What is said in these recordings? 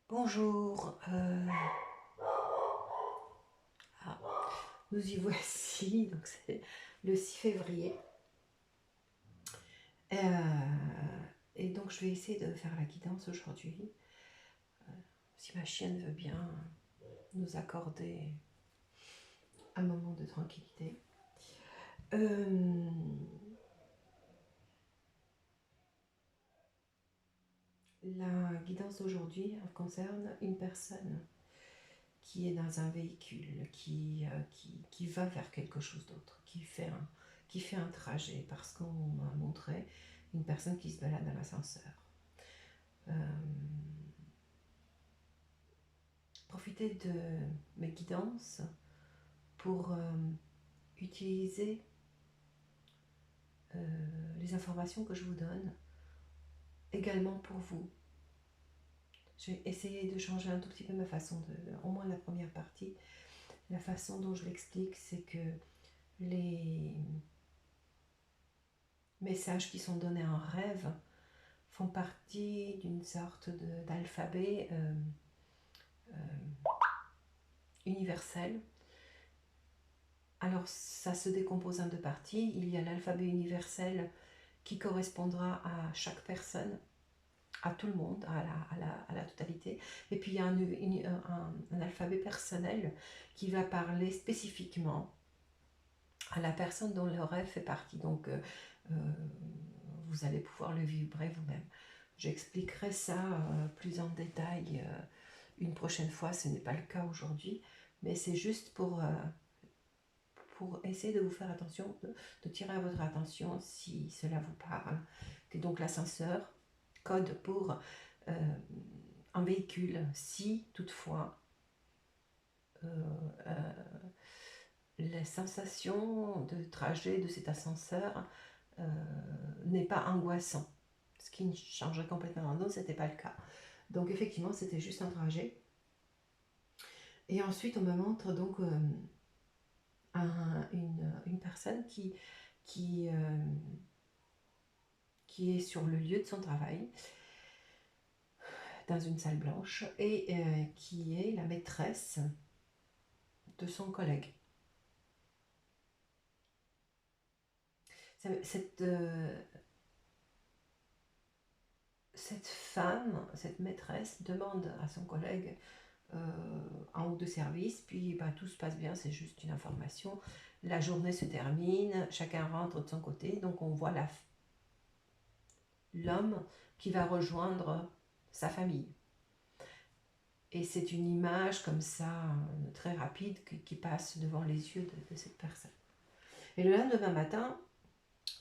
Bonjour, ah, nous y voici, donc c'est le 6 février. Et donc je vais essayer de faire la guidance aujourd'hui, si ma chienne veut bien nous accorder un moment de tranquillité. La guidance d'aujourd'hui concerne une personne qui est dans un véhicule, qui va vers quelque chose d'autre, qui fait un trajet, parce qu'on m'a montré une personne qui se balade dans l'ascenseur. Euh, Profitez de mes guidances pour utiliser les informations que je vous donne également pour vous. Je vais essayer de changer un tout petit peu ma façon de, au moins la première partie, la façon dont je l'explique, c'est que les messages qui sont donnés en rêve font partie d'une sorte d'alphabet universel. Alors ça se décompose en deux parties. Il y a l'alphabet universel qui correspondra à chaque personne, à tout le monde, à la totalité. Et puis il y a un alphabet personnel qui va parler spécifiquement à la personne dont le rêve fait partie. Donc vous allez pouvoir le vibrer vous-même. J'expliquerai ça plus en détail une prochaine fois, ce n'est pas le cas aujourd'hui, mais c'est juste pour essayer de vous faire attention, de tirer à votre attention si cela vous parle. Que donc l'ascenseur, code pour un véhicule, si toutefois la sensation de trajet de cet ascenseur n'est pas angoissant, ce qui changerait complètement. Non, ce n'était pas le cas. Donc effectivement, c'était juste un trajet. Et ensuite, on me montre donc une personne qui est sur le lieu de son travail, dans une salle blanche, et qui est la maîtresse de son collègue. Cette femme, cette maîtresse, demande à son collègue en haut de service, puis tout se passe bien, c'est juste une information. La journée se termine, chacun rentre de son côté, donc on voit l'homme qui va rejoindre sa famille. Et c'est une image comme ça, très rapide, qui passe devant les yeux de cette personne. Et le lendemain matin,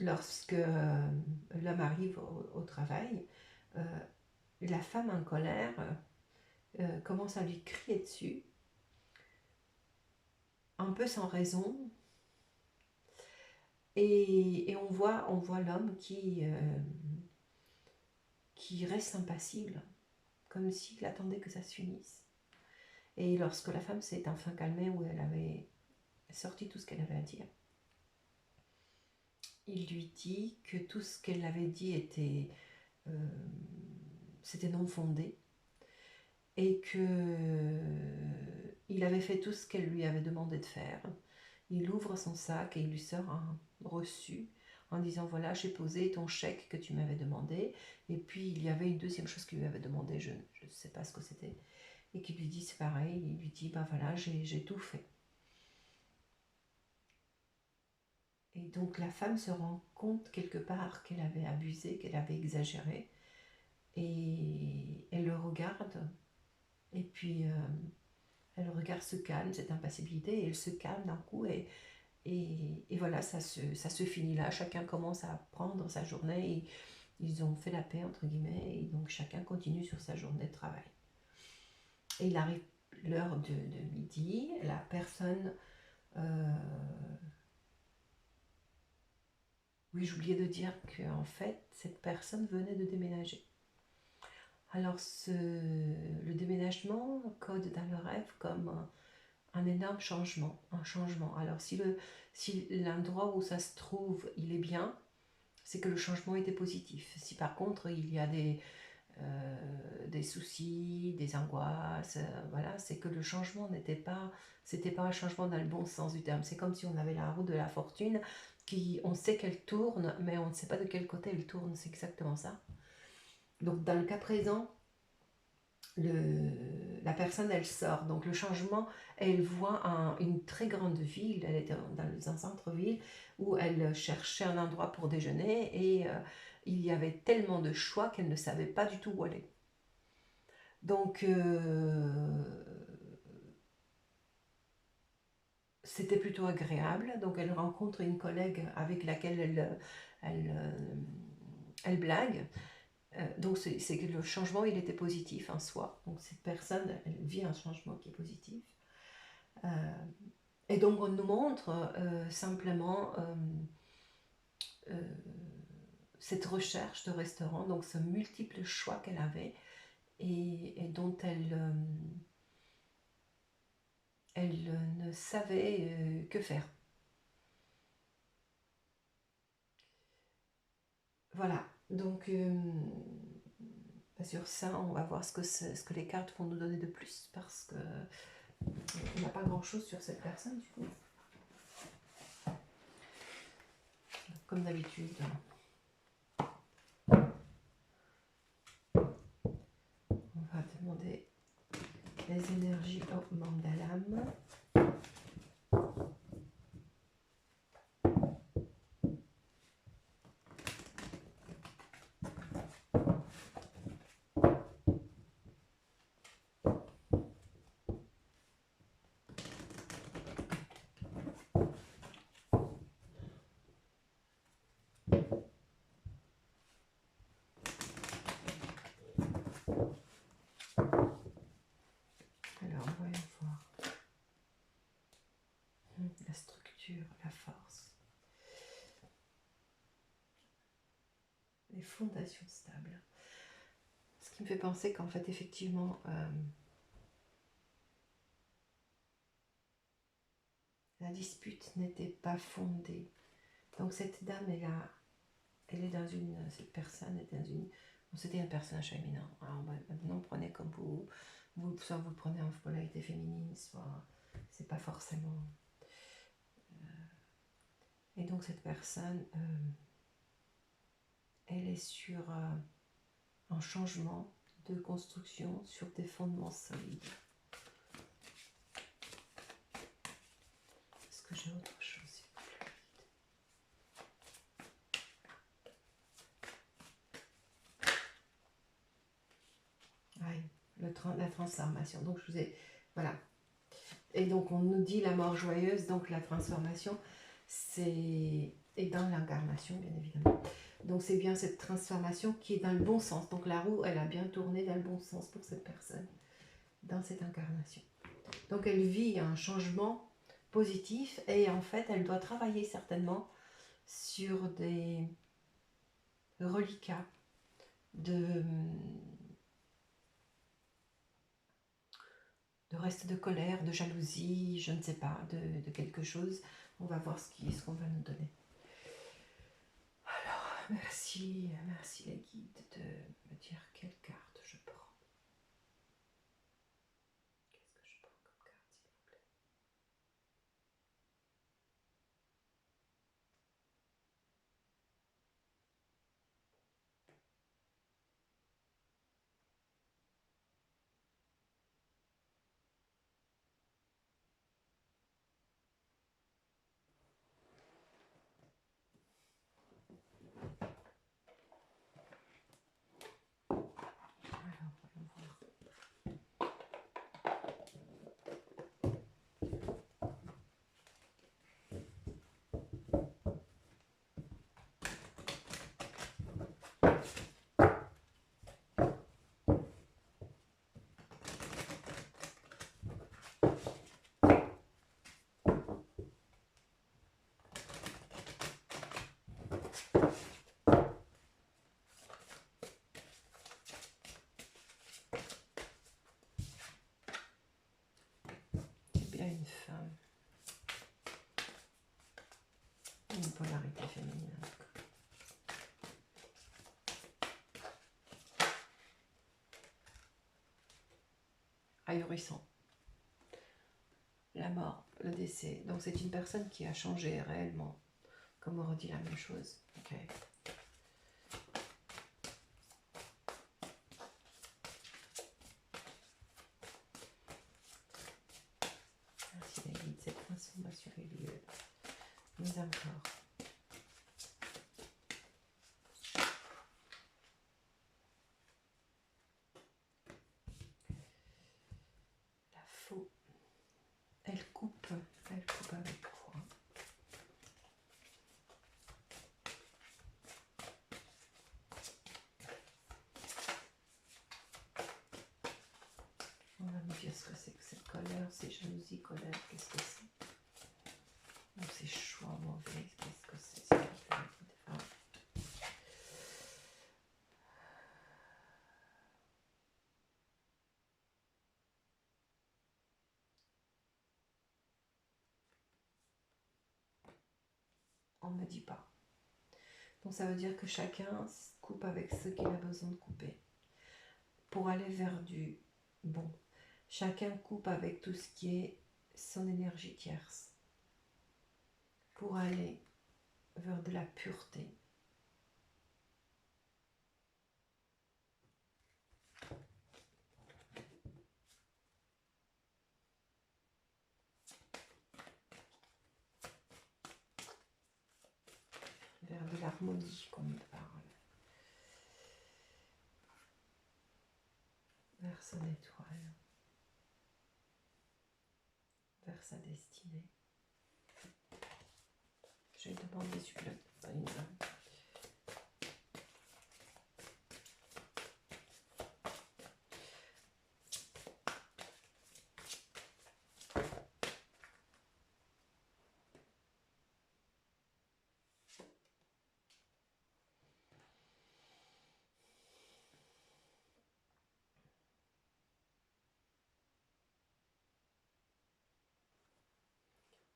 lorsque l'homme arrive au travail, la femme en colère commence à lui crier dessus, un peu sans raison, et on voit l'homme qui reste impassible, comme s'il attendait que ça se finisse. Et lorsque la femme s'est enfin calmée, où elle avait sorti tout ce qu'elle avait à dire, il lui dit que tout ce qu'elle avait dit c'était non fondé, et que il avait fait tout ce qu'elle lui avait demandé de faire. Il ouvre son sac et il lui sort un reçu en disant voilà, j'ai posé ton chèque que tu m'avais demandé. Et puis il y avait une deuxième chose qu'il lui avait demandé, je ne sais pas ce que c'était, et qui lui dit c'est pareil. Il lui dit voilà, j'ai tout fait. Et donc la femme se rend compte quelque part qu'elle avait abusé, qu'elle avait exagéré, et elle le regarde, et puis elle regarde se calme, cette impassibilité, et elle se calme d'un coup, et voilà, ça se finit là. Chacun commence à prendre sa journée, et ils ont fait la paix entre guillemets, et donc chacun continue sur sa journée de travail. Et il arrive l'heure de midi, la personne... Oui, j'oubliais de dire qu'en fait, cette personne venait de déménager. Alors, le déménagement code dans le rêve comme un énorme changement, un changement. Alors, si l'endroit où ça se trouve, il est bien, c'est que le changement était positif. Si par contre, il y a des des soucis, des angoisses, voilà, c'est que le changement c'était pas un changement dans le bon sens du terme. C'est comme si on avait la roue de la fortune, on sait qu'elle tourne, mais on ne sait pas de quel côté elle tourne, c'est exactement ça. Donc dans le cas présent, la personne, elle sort. Donc le changement, elle voit une très grande ville, elle était dans un centre-ville où elle cherchait un endroit pour déjeuner et il y avait tellement de choix qu'elle ne savait pas du tout où aller. Donc c'était plutôt agréable. Donc elle rencontre une collègue avec laquelle elle blague. Donc c'est que le changement, il était positif en soi. Donc cette personne, elle vit un changement qui est positif. Et donc on nous montre simplement cette recherche de restaurant, donc ce multiple choix qu'elle avait et dont elle ne savait que faire. Voilà, donc sur ça, on va voir ce que les cartes vont nous donner de plus, parce que il n'y a pas grand-chose sur cette personne, du coup. Comme d'habitude. On va demander les énergies au mandalam. Alors, voyons voir. La structure, la force. Les fondations stables. Ce qui me fait penser qu'en fait, effectivement, la dispute n'était pas fondée. Donc cette dame, elle est dans cette personne est dans une, bon, c'était un personnage féminin. Alors maintenant, prenez comme soit vous le prenez en polarité féminine, soit c'est pas forcément. Et donc cette personne, elle est sur un changement de construction sur des fondements solides. Est-ce que j'ai autre chose? Oui, la transformation. Donc je vous ai, voilà. Et donc on nous dit la mort joyeuse, donc la transformation, c'est et dans l'incarnation, bien évidemment. Donc c'est bien cette transformation qui est dans le bon sens. Donc la roue, elle a bien tourné dans le bon sens pour cette personne, dans cette incarnation. Donc elle vit un changement positif et en fait elle doit travailler certainement sur des reliquats de reste de colère, de jalousie, je ne sais pas, de quelque chose. On va voir ce qu'on va nous donner. Alors, merci les guides de me dire quelle carte je prends. Qu'est-ce que je prends comme carte, s'il vous plaît? Alors, voyons voir. C'est bien une femme. Une polarité féminine. ahurissant. La mort, le décès. Donc c'est une personne qui a changé réellement. Comme on redit la même chose. Ok. Merci les guides, cette transformation est lieu. Mais encore. La faux. Elle coupe avec quoi? On va nous dire ce que c'est que cette colère, c'est jalousie, colère, qu'est-ce que c'est? Donc c'est choix mauvais, qu'est-ce que c'est? On ne me dit pas. Donc ça veut dire que chacun coupe avec ce qu'il a besoin de couper. Pour aller vers du bon. Chacun coupe avec tout ce qui est son énergie tierce. Pour aller vers de la pureté. Vers de l'harmonie, comme il parle. Vers son étoile. Vers sa destinée. Je demande des suppléments.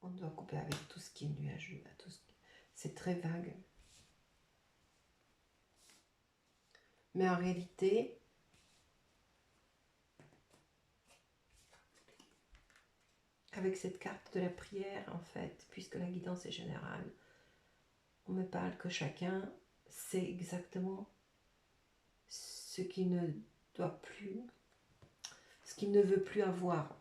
On doit couper avec tout ce qui est nuageux, tout ce qui... C'est très vague. Mais en réalité, avec cette carte de la prière, en fait, puisque la guidance est générale, on me parle que chacun sait exactement ce qu'il ne doit plus, ce qu'il ne veut plus avoir,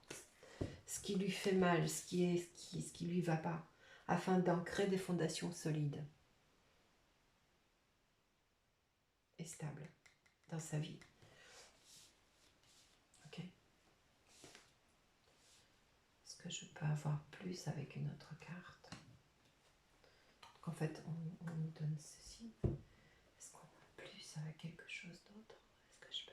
ce qui lui fait mal, ce qui lui va pas, afin d'ancrer des fondations solides et stables dans sa vie. Ok. Est-ce que je peux avoir plus avec une autre carte? Donc en fait, on nous donne ceci. Est-ce qu'on a plus avec quelque chose d'autre? Est-ce que je peux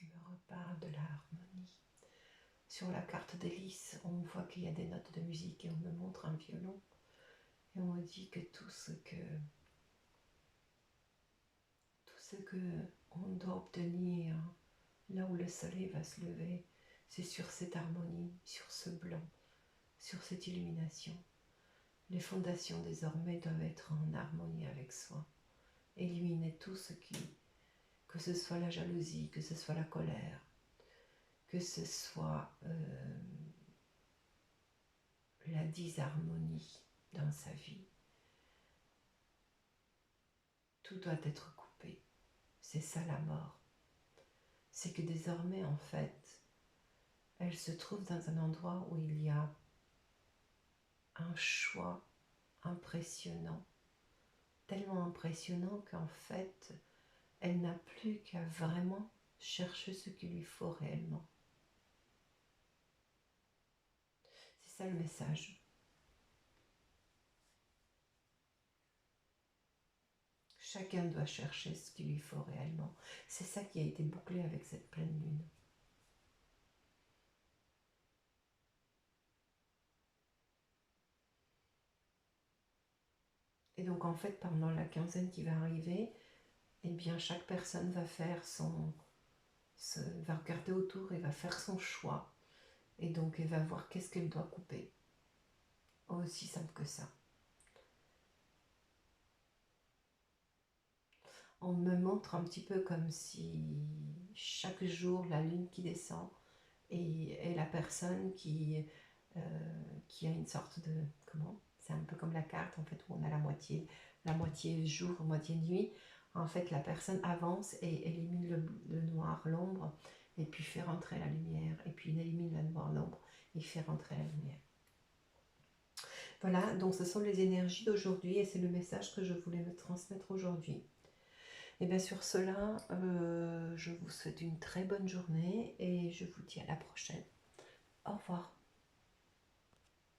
on me reparle de l'harmonie. Sur la carte d'hélice, on voit qu'il y a des notes de musique et on me montre un violon. Et on me dit que tout ce que on doit obtenir là où le soleil va se lever, c'est sur cette harmonie, sur ce blanc, sur cette illumination. Les fondations désormais doivent être en harmonie avec soi. Éliminer tout ce qui, que ce soit la jalousie, que ce soit la colère, que ce soit la disharmonie dans sa vie. Tout doit être coupé. C'est ça la mort. C'est que désormais, en fait, elle se trouve dans un endroit où il y a un choix impressionnant, tellement impressionnant qu'en fait, elle n'a plus qu'à vraiment chercher ce qu'il lui faut réellement. C'est ça le message. Chacun doit chercher ce qu'il lui faut réellement. C'est ça qui a été bouclé avec cette pleine lune. Et donc en fait, pendant la quinzaine qui va arriver, eh bien chaque personne va faire va regarder autour et va faire son choix. Et donc elle va voir qu'est-ce qu'elle doit couper. Aussi simple que ça. On me montre un petit peu comme si chaque jour la lune qui descend et la personne qui a une sorte de... Comment? C'est un peu comme la carte en fait où on a la moitié jour, moitié nuit. En fait la personne avance et élimine le noir, l'ombre, et puis fait rentrer la lumière, et puis il élimine la noire, l'ombre, et fait rentrer la lumière. Voilà, donc ce sont les énergies d'aujourd'hui et c'est le message que je voulais me transmettre aujourd'hui. Et bien sur cela, je vous souhaite une très bonne journée et je vous dis à la prochaine. Au revoir.